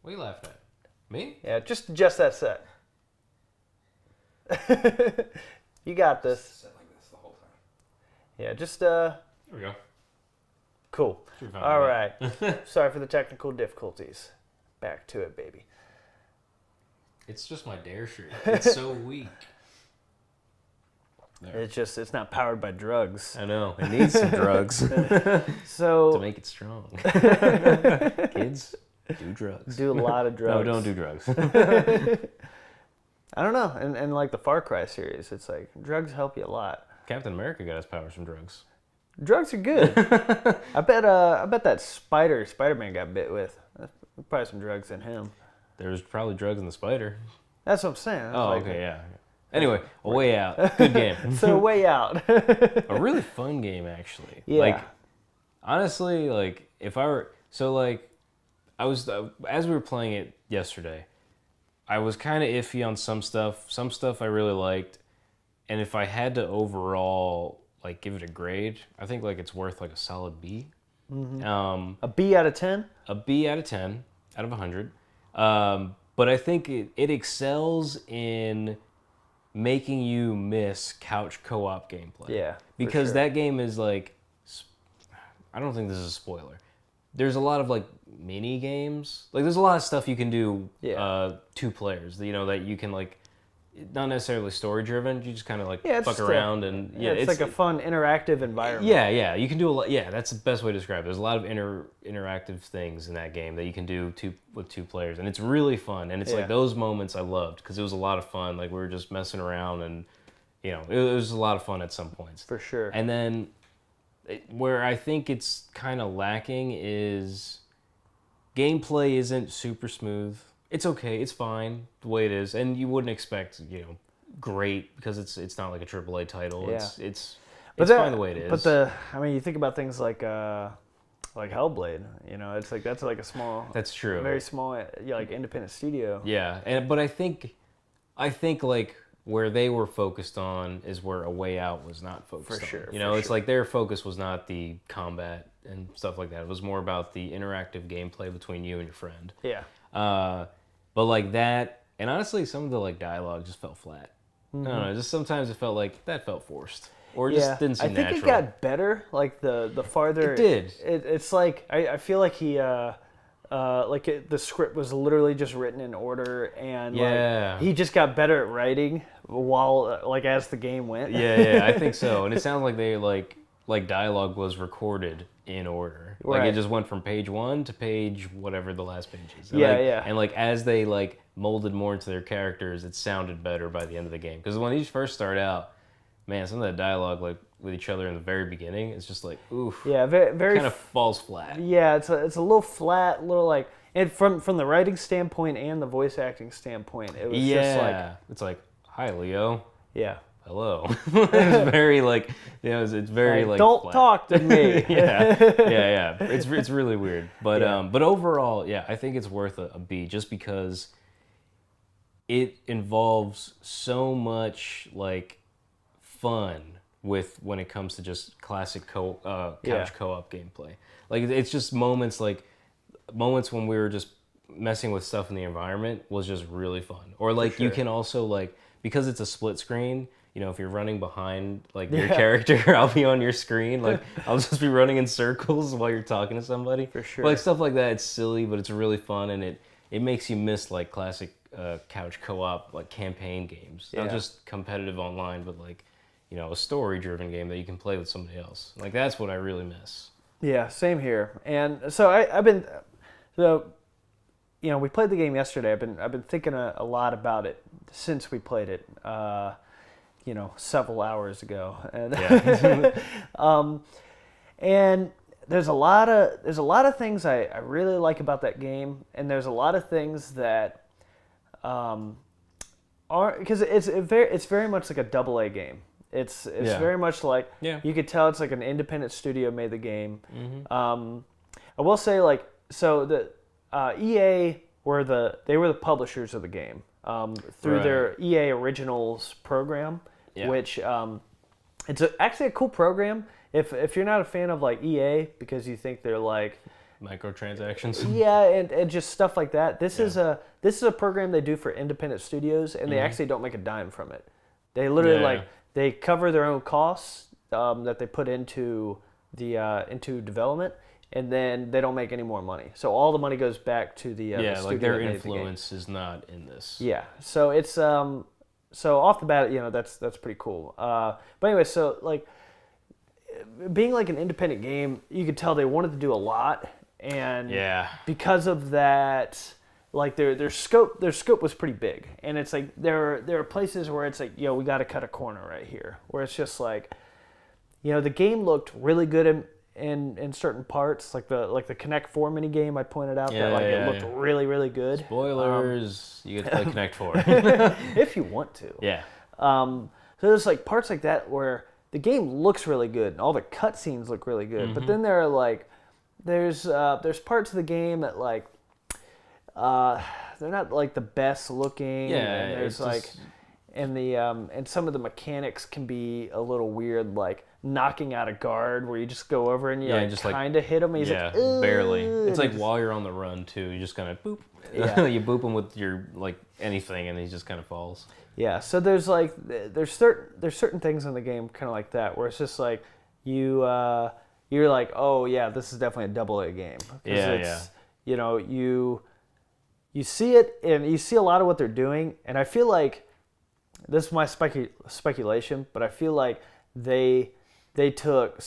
What are you laughing at? Me? Yeah, just that set. You got this. Sit like this the whole time. Yeah, just There we go. cool. Should be fine All with right. Sorry for the technical difficulties. Back to it, baby. It's just my Dare shirt. It's so weak. There. It's not powered by drugs. I know. It needs some drugs So to make it strong. Kids, do drugs. do a lot of drugs. No, don't do drugs. I don't know. And like the Far Cry series, it's like drugs help you a lot. Captain America got his powers from drugs. Drugs are good. I bet that Spider-Man got bit with. Probably some drugs in him. There's probably drugs in the spider. That's what I'm saying. Oh, okay, yeah. Anyway, A Way Out. Good game. So Way Out. A really fun game, actually. Yeah. Like, honestly, like, if I were... So, like, I was... as we were playing it yesterday, I was kind of iffy on some stuff. Some stuff I really liked. And if I had to overall, like, give it a grade, I think, like, it's worth, like, a solid B. Mm-hmm. A B out of 10? A B out of 10, out of 100. But I think it excels in making you miss couch co-op gameplay. Yeah. Because sure. that game is like, I don't think this is a spoiler. There's a lot of like mini games. Like there's a lot of stuff you can do 2 players, you know, that you can like, not necessarily story driven. You just kind of like fuck around and it's like a fun interactive environment. Yeah, you can do a lot. Yeah, that's the best way to describe it. There's a lot of interactive things in that game that you can do with 2 players, and it's really fun. And it's like those moments I loved because it was a lot of fun. Like we were just messing around, and you know, it was a lot of fun at some points. For sure. And then where I think it's kind of lacking is gameplay isn't super smooth. It's okay. It's fine the way it is, and you wouldn't expect great because it's not like a AAA title. Yeah. It's fine the way it is. But you think about things like Hellblade. You know, it's like that's like a small. That's true. Very small, like independent studio. Yeah, but I think like where they were focused on is where A Way Out was not focused on. For sure. You know, it's like their focus was not the combat and stuff like that. It was more about the interactive gameplay between you and your friend. Yeah. But like that, and honestly, some of the like dialogue just felt flat. Mm-hmm. I don't know, just sometimes it felt like that felt forced, or it just didn't seem natural. I think it got better. Like the farther it did, it's like I feel like he the script was literally just written in order, and like, he just got better at writing while like as the game went. Yeah, I think so. And it sounds like they like dialogue was recorded in order. Like it just went from page 1 to page whatever the last page is. And And like as they like molded more into their characters, it sounded better by the end of the game. Because when these first start out, man, some of that dialogue like with each other in the very beginning, it's just like oof. Yeah, very kind of falls flat. Yeah, it's a little flat, little like, and from the writing standpoint and the voice acting standpoint, it was just like it's like hi Leo. Yeah. Hello. It's very like, it's very like don't flat. talk to me. yeah. It's really weird, but but overall, I think it's worth a B just because it involves so much like fun with when it comes to just classic couch co-op gameplay. Like it's just moments when we were just messing with stuff in the environment was just really fun. Or like you can also like, because it's a split screen, you know, if you're running behind like your character, I'll be on your screen. Like I'll just be running in circles while you're talking to somebody. For sure. But, like stuff like that, it's silly, but it's really fun, and it makes you miss like classic couch co-op like campaign games. Not just competitive online, but like, you know, a story-driven game that you can play with somebody else. Like that's what I really miss. Yeah, same here. And so you know, we played the game yesterday. I've been thinking a lot about it since we played it. You know, several hours ago, and and there's a lot of things I really like about that game, and there's a lot of things that are because it's very much like a AA game. It's Yeah. very much like Yeah. you could tell it's like an independent studio made the game. I will say like so the EA they were the publishers of the game through Right. their EA Originals program, Yeah. which it's actually a cool program. If you're not a fan of like EA because you think they're like Microtransactions. yeah, and just stuff like that. This is a program they do for independent studios, and they actually don't make a dime from it. They literally Yeah. they cover their own costs that they put into into development, and then they don't make any more money. So all the money goes back to the Yeah, studio like their that made the game. influence is not in this. Yeah, so it's so off the bat, that's pretty cool. But anyway, so like being like an independent game, you could tell they wanted to do a lot, and Yeah. because of that, like their scope was pretty big, and it's like there are places where it's like, we got to cut a corner right here, where it's just like, the game looked really good in certain parts, like the Connect 4 mini game I pointed out that like it looked really really good. Spoilers. You get to play Connect 4. If you want to. Yeah. So there's like parts like that where the game looks really good and all the cutscenes look really good, but then there are like there's parts of the game that like they're not like the best looking. Yeah, and there's it's like just- and some of the mechanics can be a little weird, like knocking out a guard where you just go over and you just like- kind of hit him. And he's Yeah, like, "Ugh," barely. and It's like just- while you're on the run too, you just kind of boop. Yeah. You boop him with your like anything, and he just kind of falls. Yeah, so there's like there's certain things in the game kind of like that where it's just like you're like, oh yeah, this is definitely a AA game. 'Cause Yeah, it's, you see it and you see a lot of what they're doing, and I feel like this is my speculation, but I feel like they took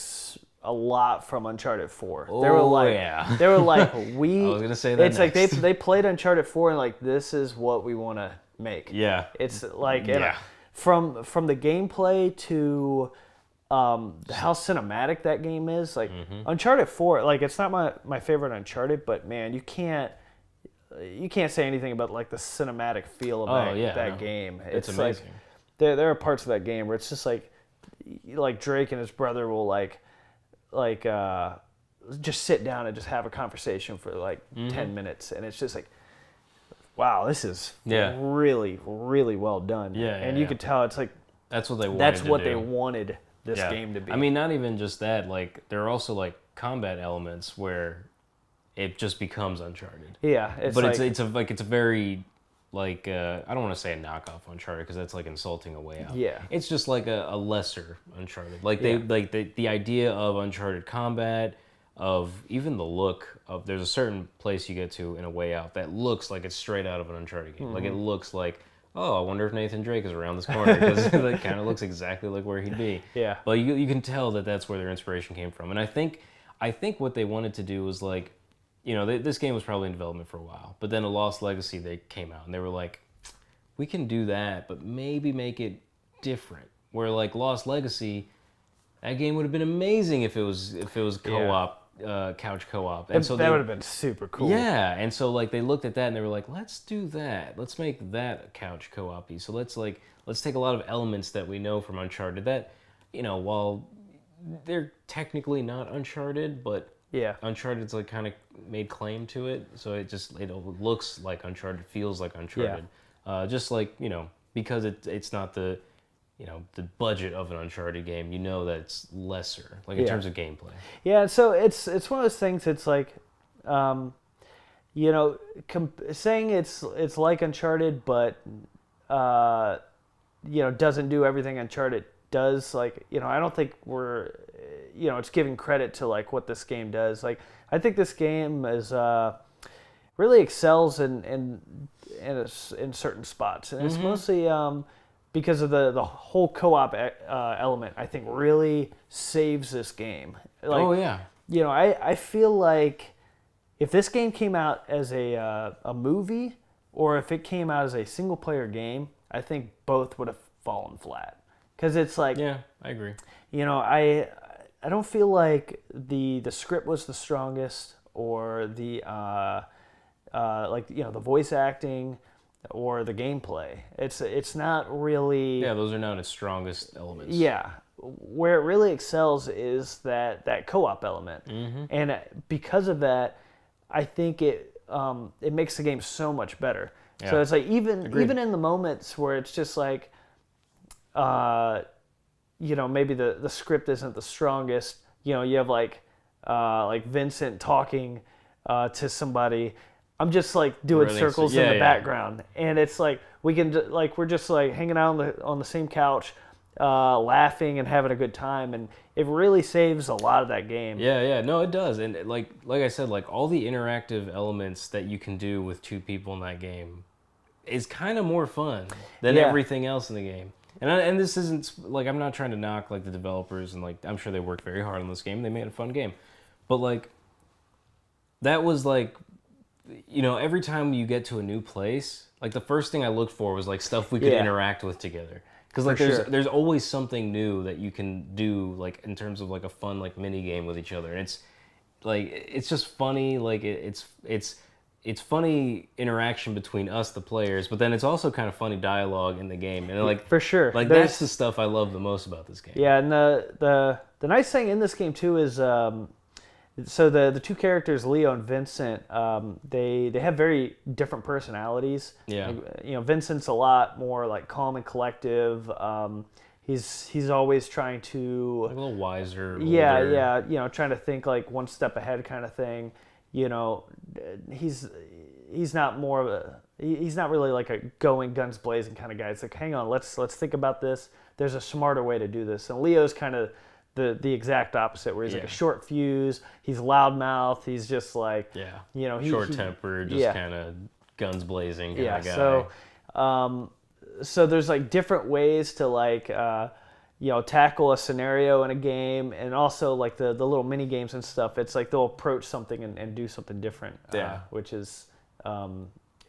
a lot from Uncharted 4. They were Oh, like, yeah. they were like, we. I was gonna say that It's like next. they played Uncharted 4 and like, this is what we want to make. Yeah. It's like and Yeah. from the gameplay to how cinematic that game is. Like Uncharted 4, like it's not my favorite Uncharted, but man, you can't say anything about like the cinematic feel of that game. It's like amazing. there are parts of that game where it's just like Drake and his brother will just sit down and just have a conversation for like 10 minutes, and it's just like, wow, this is really really well done. Yeah, and yeah, you yeah. could tell it's like That's what they wanted. that's to what do. they wanted this Yeah. game to be. I mean, not even just that. Like, there are also like combat elements where it just becomes Uncharted. yeah, it's But like, it's a very like I don't want to say a knockoff Uncharted because that's like insulting a way out. Yeah. It's just like a lesser Uncharted. Like they Yeah. like the idea of Uncharted combat, of even the look of there's a certain place you get to in A Way Out that looks like it's straight out of an Uncharted game. Like it looks like, oh, I wonder if Nathan Drake is around this corner because it kind of looks exactly like where he'd be. Yeah. But you can tell that that's where their inspiration came from. And I think what they wanted to do was like, this game was probably in development for a while, but then A Lost Legacy, they came out and they were like, we can do that, but maybe make it different. Where like Lost Legacy, that game would have been amazing if it was co-op, couch co-op. And so that would have been super cool. yeah, and so like they looked at that and they were like, let's do that. Let's make that a couch co-op-y. So let's take a lot of elements that we know from Uncharted that, while they're technically not Uncharted, but Yeah. Uncharted's like kind of made claim to it, so it looks like Uncharted, feels like Uncharted. Just like because it's not the the budget of an Uncharted game, that it's lesser, like in Yeah. terms of gameplay. Yeah, so it's one of those things. It's like, saying it's like Uncharted, but doesn't do everything Uncharted does. Like, I don't think we're, it's giving credit to like what this game does. Like, I think this game is really excels in certain spots, and it's mostly because of the whole co-op element. I think really saves this game. Like, Oh yeah. I feel like if this game came out as a movie or if it came out as a single player game, I think both would have fallen flat. Because it's like, Yeah, I agree. I don't feel like the script was the strongest or the the voice acting. or the gameplay. It's not really. Yeah, those are not its strongest elements. Yeah, where it really excels is that co-op element, and because of that, I think it makes the game so much better. Yeah. So it's like even Agreed. in the moments where it's just like, maybe the script isn't the strongest. You have like Vincent talking to somebody. I'm just like doing circles in the background, and it's like we're just like hanging out on the same couch, laughing and having a good time, and it really saves a lot of that game. Yeah, no, it does, and like I said, like all the interactive elements that you can do with two people in that game is kind of more fun than everything else in the game. And this isn't like, I'm not trying to knock like the developers, and like I'm sure they worked very hard on this game. They made a fun game, but like that was like, every time you get to a new place, like the first thing I looked for was like stuff we could interact with together. Because like there's always something new that you can do, like in terms of like a fun like mini game with each other, and it's like it's just funny. Like it's funny interaction between us, the players, but then it's also kind of funny dialogue in the game, and like for sure, like that's the stuff I love the most about this game. Yeah, and the nice thing in this game too is so the two characters, Leo and Vincent, they have very different personalities. Yeah. Vincent's a lot more like calm and collective. He's always trying to like a little wiser. Yeah, older. yeah. Trying to think like one step ahead kind of thing. He's not more of a he's not really like a going guns blazing kind of guy. It's like, hang on, let's think about this. There's a smarter way to do this. And Leo's kind of the exact opposite, where he's like a short fuse. He's loudmouth. He's just like short tempered, just kind of guns blazing kind of guy. So there's like different ways to like tackle a scenario in a game, and also like the little mini games and stuff. It's like they'll approach something and do something different. Which is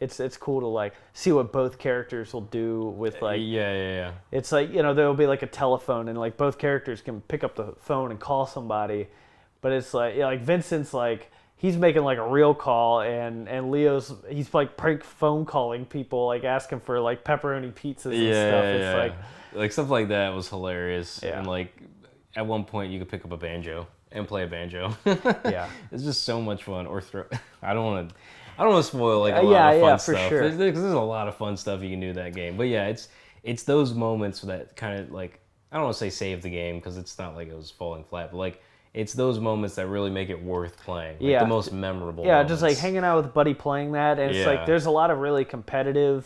it's cool to like see what both characters will do with like It's like there'll be like a telephone, and like both characters can pick up the phone and call somebody, but it's like like Vincent's like he's making like a real call, and he's like prank phone calling people, like asking for like pepperoni pizzas and stuff. It's like stuff like that was hilarious. And like at one point you could pick up a banjo and play a banjo. It's just so much fun. Or throw. I don't want to spoil like a lot of fun stuff. Sure. There's a lot of fun stuff you can do in that game. But yeah, it's those moments that kind of like, I don't want to say save the game, because it's not like it was falling flat, but like it's those moments that really make it worth playing. Like the most memorable moments. Just like hanging out with a buddy playing that, and it's like there's a lot of really competitive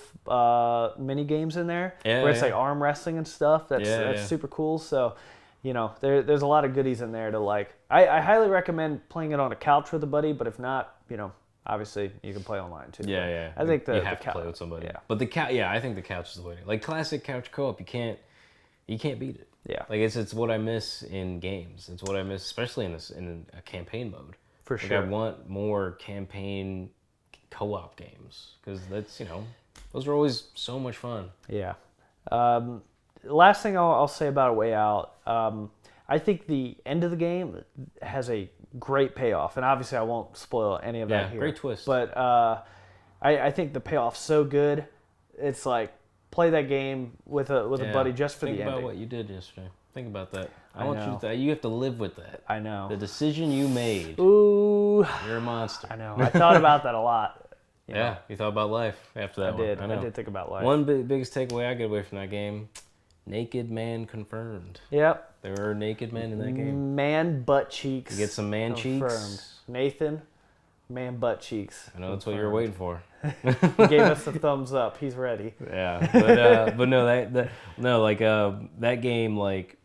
mini games in there where it's like arm wrestling and stuff. That's super cool. So there's a lot of goodies in there to like. I highly recommend playing it on a couch with a buddy, but if not, obviously you can play online too. I think you have to play with somebody. But the couch, I think the couch is the way. Like classic couch co-op, you can't beat it. Like it's what I miss in games. It's what I miss, especially in a campaign mode. For like sure. I want more campaign co-op games, because that's those are always so much fun. Yeah. Last thing I'll say about A Way Out, I think the end of the game has a great payoff, and obviously I won't spoil any of that here. Great twist. But I think the payoff's so good. It's like play that game with a buddy just for the ending. Think about what you did yesterday. Think about that. I want know. you have to live with that. I know. The decision you made. Ooh. You're a monster. I know. I thought about that a lot. You thought about life after that one. I did think about life. One biggest takeaway I get away from that game: naked man confirmed. Yep. There are naked men in that game. Man butt cheeks. You get some man confirmed. cheeks. Nathan, man butt cheeks. I know that's what you were waiting for. He gave us a thumbs up. He's ready. Yeah, but no, that game, like,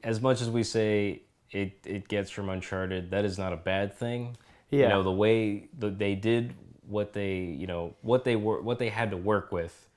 as much as we say it gets from Uncharted, that is not a bad thing. Yeah. The way they did what they had to work with,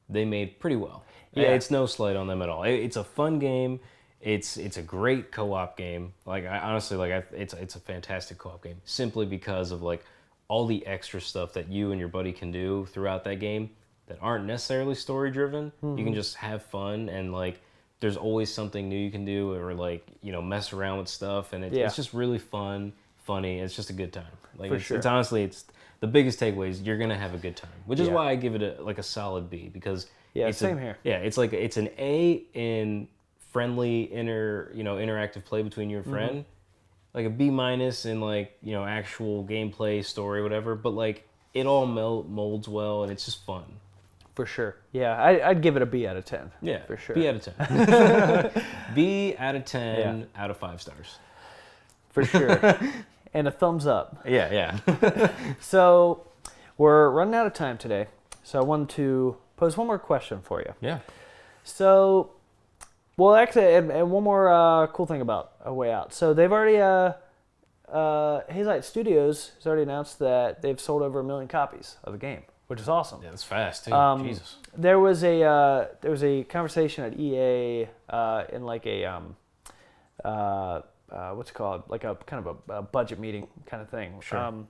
they made pretty well. Yeah. It's no slight on them at all. It's a fun game. It's a great co-op game. Like it's a fantastic co-op game, simply because of like all the extra stuff that you and your buddy can do throughout that game that aren't necessarily story driven. Mm-hmm. You can just have fun, and like there's always something new you can do, or like mess around with stuff, and it's just really fun funny. It's just a good time. Like For sure. It's honestly it's the biggest takeaway is you're gonna have a good time, which is Yeah. why I give it a solid B because it's same here. Yeah, it's like it's an A in friendly interactive play between you and friend, like a B minus in like actual gameplay, story, whatever. But like it all molds well and it's just fun. For sure. Yeah, I'd give it a B out of 10. Yeah, for sure. B out of 10. B out of 10 out of 5 stars. For sure. And a thumbs up. Yeah. So we're running out of time today. So I wanted to pose one more question for you. Yeah. So, well, actually, and one more cool thing about A Way Out. So they've already, Hazelight Studios has already announced that they've sold over 1 million copies of the game, which is awesome. Yeah, that's fast too. Jesus. There was a conversation at EA in like a what's it called, like a kind of a budget meeting kind of thing. Sure.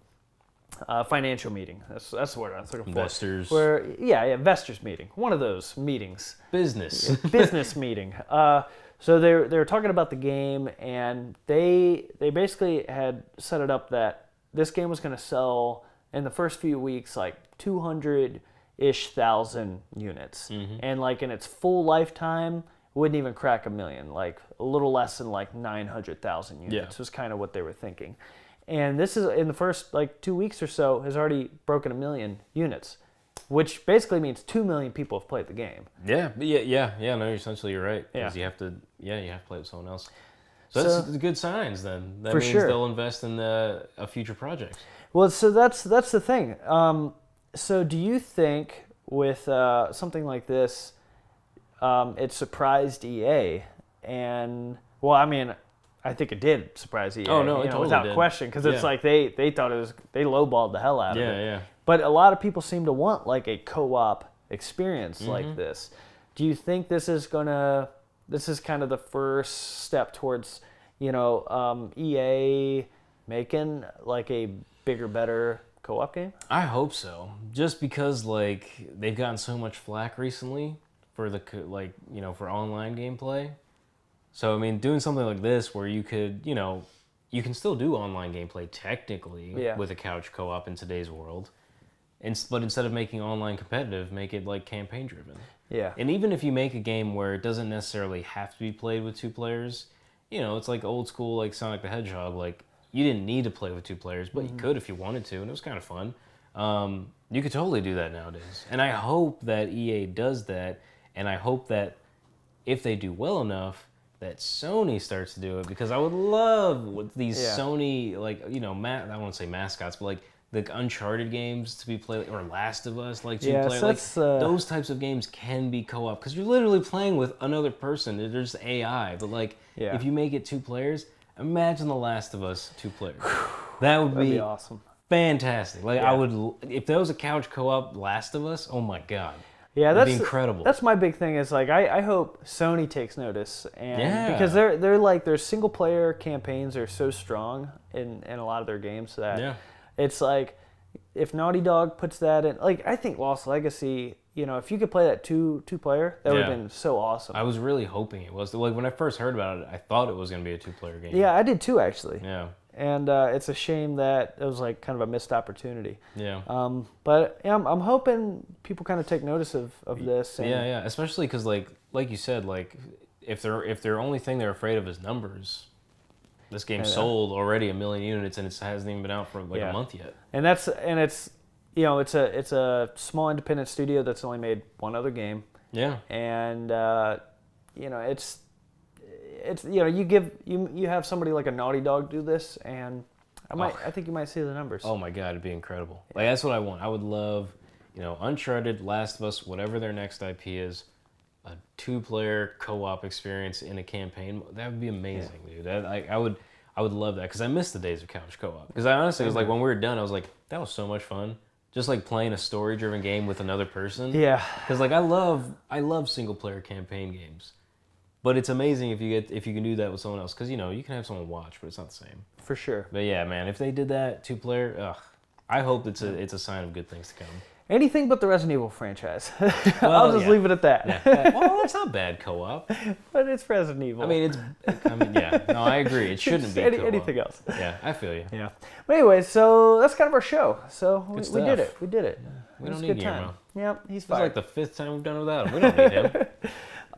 Financial meeting. That's the word I was looking for. Investors. Investors meeting. One of those meetings. Business. Business meeting. So they were talking about the game, and they basically had set it up that this game was going to sell in the first few weeks like 200,000 units, and like in its full lifetime wouldn't even crack 1 million, like a little less than like 900,000 units was kind of what they were thinking. And this is in the first like 2 weeks or so has already broken 1 million units, which basically means 2 million people have played the game. Yeah. No, essentially you're right. Because you have to play with someone else. So that's good signs then. That for means sure. they'll invest in a future project. Well, so that's the thing. So do you think with something like this, it surprised EA? And well, I mean, I think it did surprise EA. Oh no, it totally without did. question, because it's like they thought they lowballed the hell out of it. Yeah. But a lot of people seem to want like a co-op experience like this. Do you think this is kind of the first step towards EA making like a bigger, better co-op game? I hope so. Just because like they've gotten so much flack recently for for online gameplay. So I mean, doing something like this where you could, you can still do online gameplay technically with a couch co-op in today's world. But instead of making online competitive, make it like campaign driven. Yeah. And even if you make a game where it doesn't necessarily have to be played with 2 players, it's like old school like Sonic the Hedgehog. Like you didn't need to play with 2 players, but you could if you wanted to, and it was kind of fun. You could totally do that nowadays. And I hope that EA does that, and I hope that if they do well enough, that Sony starts to do it, because I would love these Sony, like, I don't want to say mascots, but like the Uncharted games to be played, or Last of Us, like 2 player. Like those types of games can be co-op, because you're literally playing with another person. There's AI, but like if you make it 2 players, imagine The Last of Us 2 players. That'd be awesome. Fantastic. Like I would, if there was a couch co-op Last of Us, oh my god. Yeah, that'd be incredible. That's my big thing. Is like I hope Sony takes notice, and because they're like their single player campaigns are so strong in a lot of their games that it's like if Naughty Dog puts that in, like I think Lost Legacy, if you could play that two player, that would have been so awesome. I was really hoping it was. Like when I first heard about it, I thought it was going to be a 2-player game. Yeah, I did too actually. Yeah. And it's a shame that it was like kind of a missed opportunity. Yeah. But I'm hoping people kind of take notice of this. And yeah. Especially because like you said, like if their only thing they're afraid of is numbers, this game sold already 1 million units and it hasn't even been out for like a month yet. And it's it's a small independent studio that's only made one other game. Yeah. And it's you have somebody like a Naughty Dog do this, and I think you might see the numbers. Oh my god, it'd be incredible. Like that's what I want. I would love, Uncharted, Last of Us, whatever their next IP is, a 2-player co-op experience in a campaign. That would be amazing, dude. I would love that, because I miss the days of couch co-op. Because I honestly was like, when we were done, I was like, that was so much fun. Just like playing a story-driven game with another person. Yeah. Because like I love single-player campaign games. But it's amazing if you can do that with someone else, because you can have someone watch, but it's not the same. For sure. But yeah, man, if they did that 2-player, I hope it's a sign of good things to come. Anything but the Resident Evil franchise. I'll Well, just yeah. leave it at that. Yeah. Well, that's not bad co-op. But it's Resident Evil. I mean, yeah. No, I agree. It shouldn't be co-op. anything else. Yeah, I feel you. Yeah. But anyway, so that's kind of our show. So we stuff. did it. We did it. We It was don't a need good Guillermo. time. Yep, he's It's fine. like the 5th time we've done it without him. We don't need him.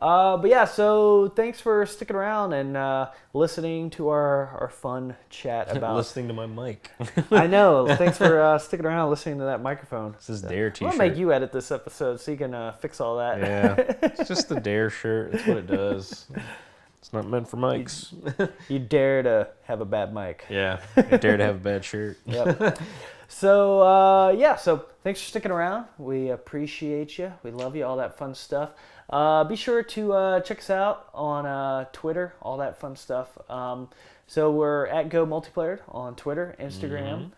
But yeah, so thanks for sticking around and listening to our fun chat about. Listening to my mic. I know. Thanks for sticking around, listening to that microphone. This is Dare I'm t-shirt. gonna make you edit this episode so you can fix all that. Yeah, it's just the Dare shirt. That's what it does. It's not meant for mics. You dare to have a bad mic. Yeah, I dare to have a bad shirt. Yep. So yeah, so thanks for sticking around. We appreciate you. We love you. All that fun stuff. Be sure to check us out on Twitter. All that fun stuff. So we're at Go Multiplayer on Twitter, Instagram.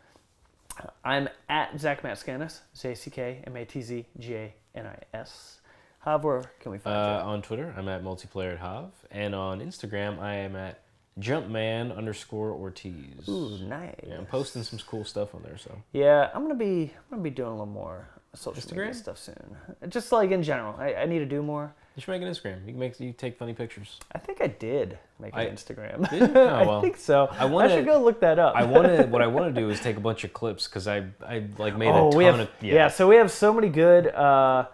I'm at Zack Matzganis, ZackMatzganis. However, can we find you? On Twitter, I'm at multiplayer@hav, and on Instagram, I am at Jumpman_Ortiz. Ooh, nice. Yeah, I'm posting some cool stuff on there. So Yeah, I'm gonna be doing a little more social media Instagram? stuff soon. Just like in general, I need to do more. you should make an Instagram. You take funny pictures. I think I did make an Instagram. Did you? Oh, I well. think so. I wanna- should go look that up. What I want to do is take a bunch of clips because I like made a ton we have, of So we have so many good a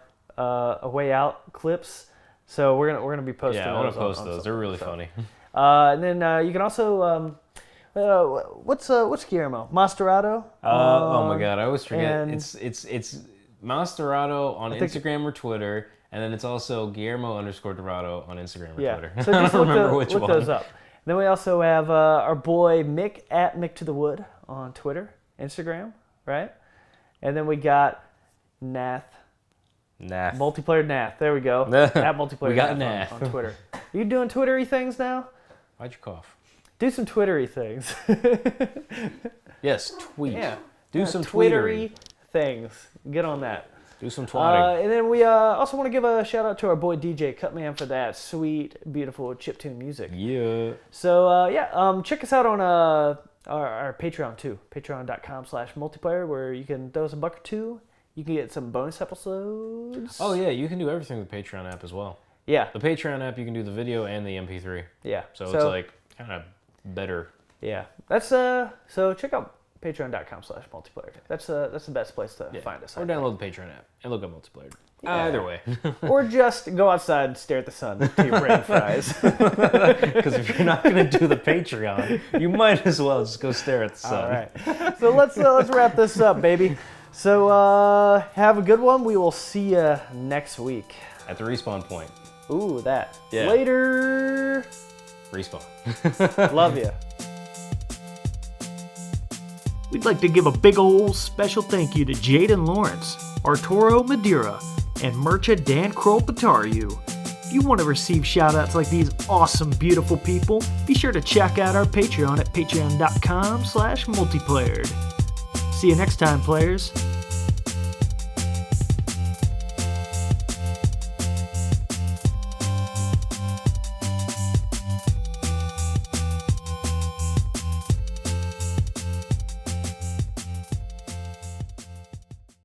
way out clips. So we're gonna be posting. Yeah, I want to those post on those. They're really funny. And then you can also what's Guillermo Masterado? Oh my god, I always forget. and- It's Masterado on think- Instagram or Twitter, and then it's also Guillermo_Dorado on Instagram or Yeah. Twitter. So I just don't remember which look one. those up. Then we also have our boy Mick at Mick to the Wood on Twitter, Instagram, right? And then we got Nath. Nah. Multiplayer Nath. There we go. At Multiplayer We got Nath Nath. on Twitter. You doing Twittery things now? Why'd you cough? Do some Twittery things. Yes, tweet. Yeah. Do some Twittery things. Get on that. Do some twatting. And then we also want to give a shout out to our boy DJ CUTMAN for that sweet, beautiful chiptune music. Yeah. So check us out on our Patreon too. Patreon.com/multiplayer, where you can throw us $1 or $2. You can get some bonus episodes. Oh yeah, you can do everything with the Patreon app as well. Yeah. The Patreon app, you can do the video and the MP3. Yeah. So it's like kind of better. Yeah. That's so check out patreon.com/multiplayer. That's the best place to find us. Or download the Patreon app and look up multiplayer. Yeah. Either way. Or just go outside and stare at the sun till your brain fries. Because if you're not going to do the Patreon, you might as well just go stare at the sun. All right. So let's wrap this up, baby. So have a good one. We will see you next week. At the respawn point. Ooh, that. Yeah. Later. Respawn. Love you. We'd like to give a big ol' special thank you to Jaden Lawrence, Arturo Madeira, and Murcha Dan Kropatariu. If you want to receive shoutouts like these awesome, beautiful people, be sure to check out our Patreon at patreon.com/multiplayered. See you next time, players.